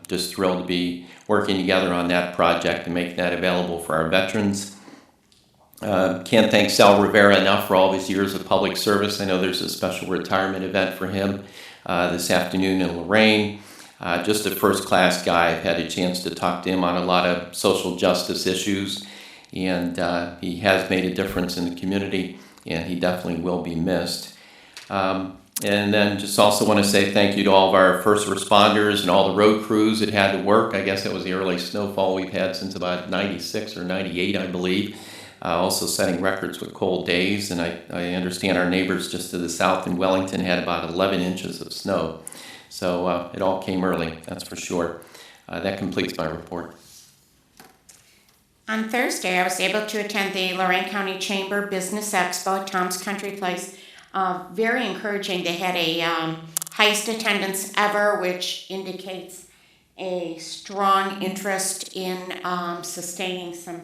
Just thrilled to be working together on that project and making that available for our veterans. Can't thank Sal Rivera enough for all of his years of public service. I know there's a special retirement event for him this afternoon in Lorain. Just a first-class guy. I've had a chance to talk to him on a lot of social justice issues, and he has made a difference in the community, and he definitely will be missed. And then just also want to say thank you to all of our first responders and all the road crews that had to work. I guess it was the early snowfall we've had since about 96 or 98, I believe. Also setting records with cold days, and I understand our neighbors just to the south in Wellington had about 11 inches of snow. So it all came early, that's for sure. That completes my report. On Thursday, I was able to attend the Lorain County Chamber Business Expo at Tom's Country Place. Very encouraging. They had a highest attendance ever, which indicates a strong interest in sustaining some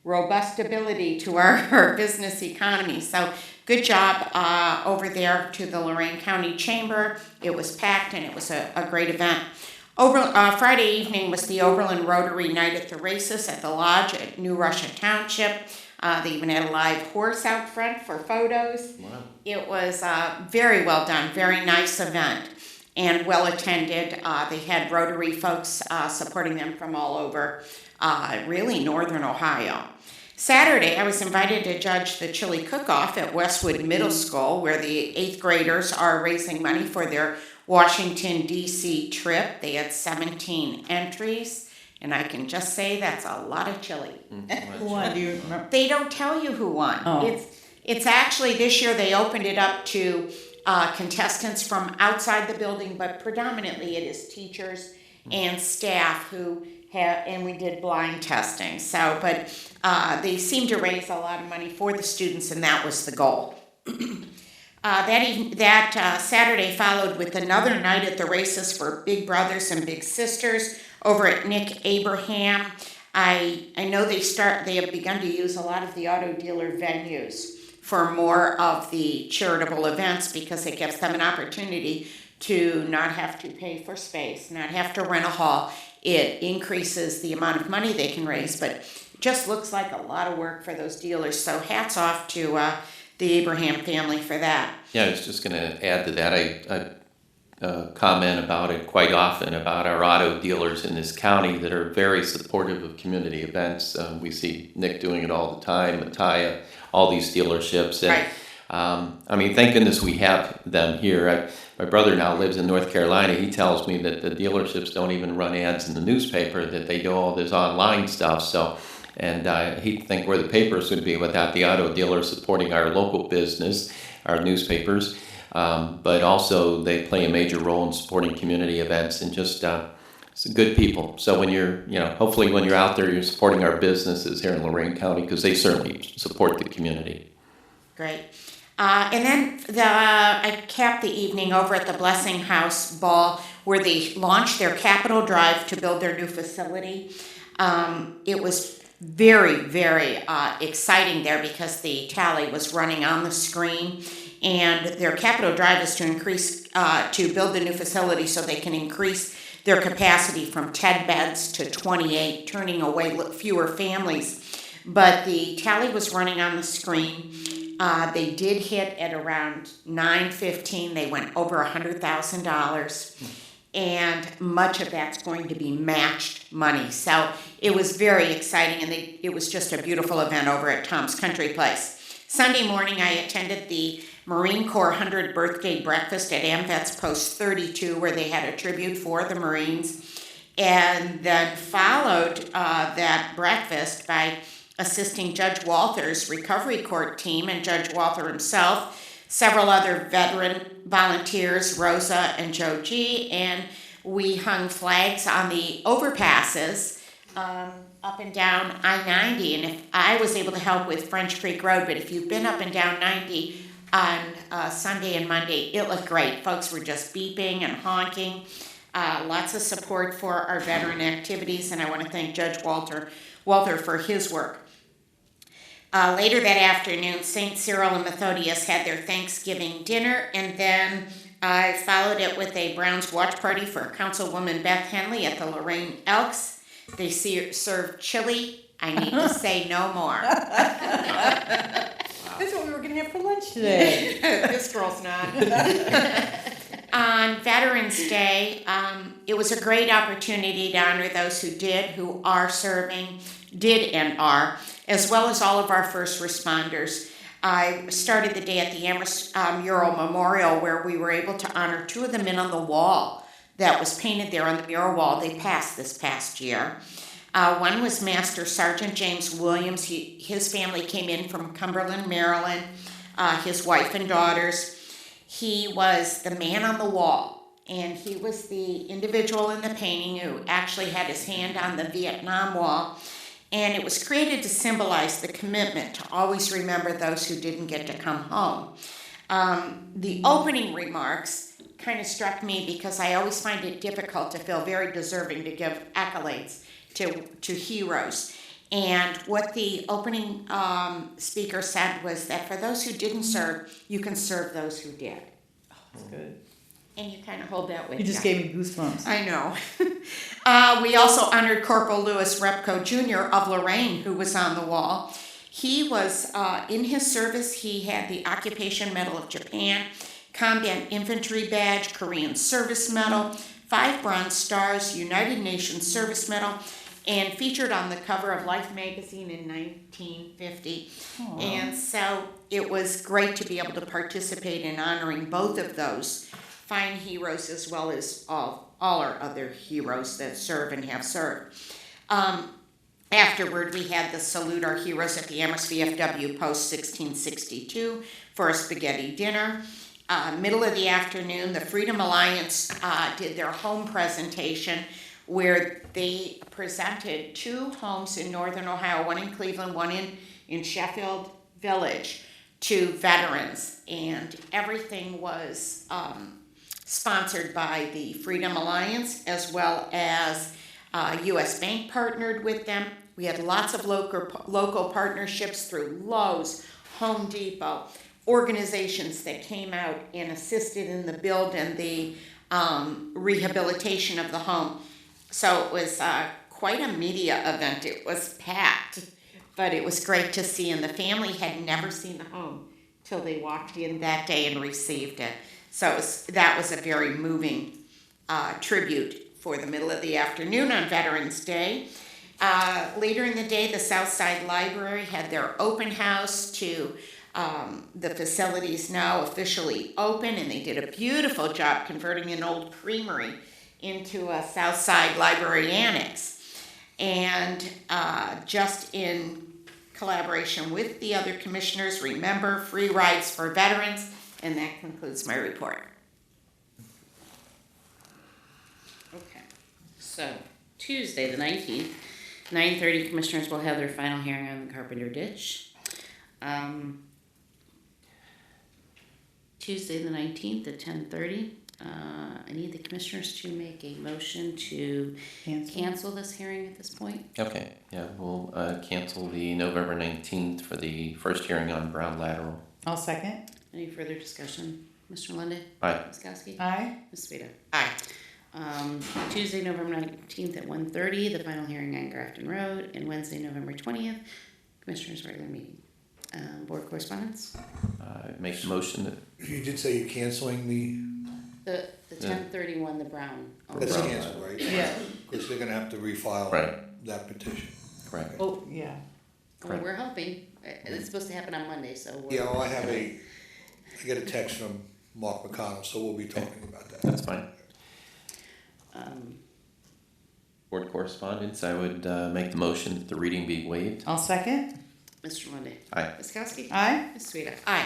robust ability to our business economy. So good job over there to the Lorain County Chamber. It was packed, and it was a great event. Friday evening was the Oberlin Rotary Night at the Races at the Lodge at New Russia Township. They even had a live horse out front for photos. Wow. It was very well done, very nice event, and well attended. They had Rotary folks supporting them from all over, really northern Ohio. Saturday, I was invited to judge the chili cook-off at Westwood Middle School, where the 8th graders are raising money for their Washington, D.C. trip. They had 17 entries, and I can just say that's a lot of chili. Who won? Do you remember? They don't tell you who won. Oh. It's actually, this year they opened it up to contestants from outside the building, but predominantly it is teachers and staff who have, and we did blind testing. So, but they seemed to raise a lot of money for the students, and that was the goal. That Saturday followed with another night at the races for big brothers and big sisters over at Nick Abraham. I know they have begun to use a lot of the auto dealer venues for more of the charitable events, because it gives them an opportunity to not have to pay for space, not have to rent a hall. It increases the amount of money they can raise, but it just looks like a lot of work for those dealers. So hats off to the Abraham family for that. Yeah, I was just going to add to that. I comment about it quite often about our auto dealers in this county that are very supportive of community events. We see Nick doing it all the time, Mattia, all these dealerships. And, Right. I mean, thank goodness we have them here. My brother now lives in North Carolina. He tells me that the dealerships don't even run ads in the newspaper, that they do all this online stuff. So, and he'd think where the papers would be without the auto dealers supporting our local business, our newspapers. But also they play a major role in supporting community events and just some good people. So when you're, hopefully when you're out there, you're supporting our businesses here in Lorain County, because they certainly support the community. Great. And then I capped the evening over at the Blessing House Ball, where they launched their capital drive to build their new facility. It was very, very exciting there, because the tally was running on the screen, and their capital drive is to increase, to build the new facility so they can increase their capacity from 10 beds to 28, turning away fewer families. But the tally was running on the screen. They did hit at around 9:15. They went over $100,000, and much of that's going to be matched money. So it was very exciting, and it was just a beautiful event over at Tom's Country Place. Sunday morning, I attended the Marine Corps 100th birthday breakfast at AMVETS Post 32, where they had a tribute for the Marines, and then followed that breakfast by assisting Judge Walther's recovery court team and Judge Walther himself, several other veteran volunteers, Rosa and Joe G., and we hung flags on the overpasses up and down I-90. And if I was able to help with French Creek Road, but if you've been up and down 90 on Sunday and Monday, it looked great. Folks were just beeping and honking. Lots of support for our veteran activities, and I want to thank Judge Walther for his work. Later that afternoon, St. Cyril and Methodius had their Thanksgiving dinner, and then I followed it with a Browns watch party for Councilwoman Beth Henley at the Lorain Elks. They served chili. I need to say no more. That's what we were going to have for lunch today. This girl's not. On Veterans Day, it was a great opportunity to honor those who are serving, did and are, as well as all of our first responders. I started the day at the Amherst Mural Memorial, where we were able to honor two of the men on the wall that was painted there on the mural wall. They passed this past year. One was Master Sergeant James Williams. His family came in from Cumberland, Maryland, his wife and daughters. He was the man on the wall, and he was the individual in the painting who actually had his hand on the Vietnam Wall. And it was created to symbolize the commitment to always remember those who didn't get to come home. The opening remarks kind of struck me, because I always find it difficult to feel very deserving to give accolades to heroes. And what the opening speaker said was that for those who didn't serve, you can serve those who did. That's good. And you kind of hold that with You just gave me goosebumps. I know. We also honored Corporal Louis Repko Jr. of Lorain, who was on the wall. He was, in his service, he had the Occupation Medal of Japan, Combat Infantry Badge, Korean Service Medal, 5 Bronze Stars, United Nations Service Medal, and featured on the cover of Life magazine in 1950. Aww. And so it was great to be able to participate in honoring both of those fine heroes, as well as all our other heroes that serve and have served. Afterward, we had the Salute Our Heroes at the Amherst VFW Post 1662 for a spaghetti dinner. Middle of the afternoon, the Freedom Alliance did their home presentation, where they presented 2 homes in northern Ohio, one in Cleveland, one in Sheffield Village, to veterans. And everything was sponsored by the Freedom Alliance, as well as U.S. Bank partnered with them. We had lots of local partnerships through Lowe's, Home Depot, organizations that came out and assisted in the build and the rehabilitation of the home. So it was quite a media event. It was packed, but it was great to see. And the family had never seen the home till they walked in that day and received it. So that was a very moving tribute for the middle of the afternoon on Veterans Day. Later in the day, the Southside Library had their open house to the facilities now officially open, and they did a beautiful job converting an old creamery into a Southside Library annex. And just in collaboration with the other commissioners, remember, free rides for veterans, and that concludes my report. Okay, so Tuesday the 19th, 9:30, commissioners will have their final hearing on the Carpenter Ditch. Tuesday the 19th at 10:30. I need the commissioners to make a motion to cancel this hearing at this point. Okay, yeah, we'll cancel the November 19th for the first hearing on Brown Lateral. I'll second. Any further discussion? Mr. Lundy? Aye. Ms. Kokoski? Aye. Ms. Sweda? Aye. Tuesday, November 19th at 1:30, the final hearing on Grafton Road, and Wednesday, November 20th, commissioners' regular meeting. Board correspondence? Make a motion that... You did say you're canceling The 1031, the Brown. That's canceled, right? Yeah. Because they're gonna have to refile that petition. Correct. Oh, yeah. Well, we're hoping. It's supposed to happen on Monday, so we're... Yeah, well, I get a text from Mark McConnell, so we'll be talking about that. That's fine. Board correspondence, I would make the motion that the reading be waived. I'll second. Mr. Lundy. Aye. Ms. Kokoski? Aye. Ms. Sweda? Aye.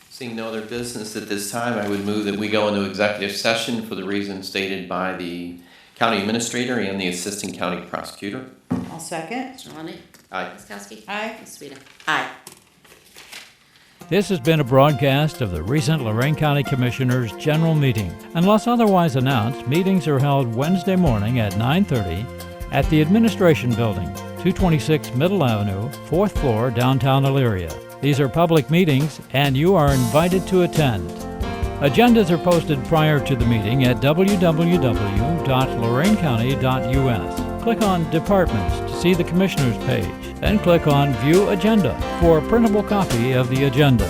Seeing no other business at this time, I would move that we go into executive session for the reasons stated by the county administrator and the assistant county prosecutor. I'll second. Mr. Lundy. Aye. Ms. Kokoski? Aye. Ms. Sweda? Aye. This has been a broadcast of the recent Lorain County Commissioners' General Meeting. Unless otherwise announced, meetings are held Wednesday morning at 9:30 at the Administration Building, 226 Middle Avenue, 4th floor, downtown Elyria. These are public meetings, and you are invited to attend. Agendas are posted prior to the meeting at www.loraincounty.us. Click on Departments to see the Commissioners page, then click on View Agenda for a printable copy of the agenda.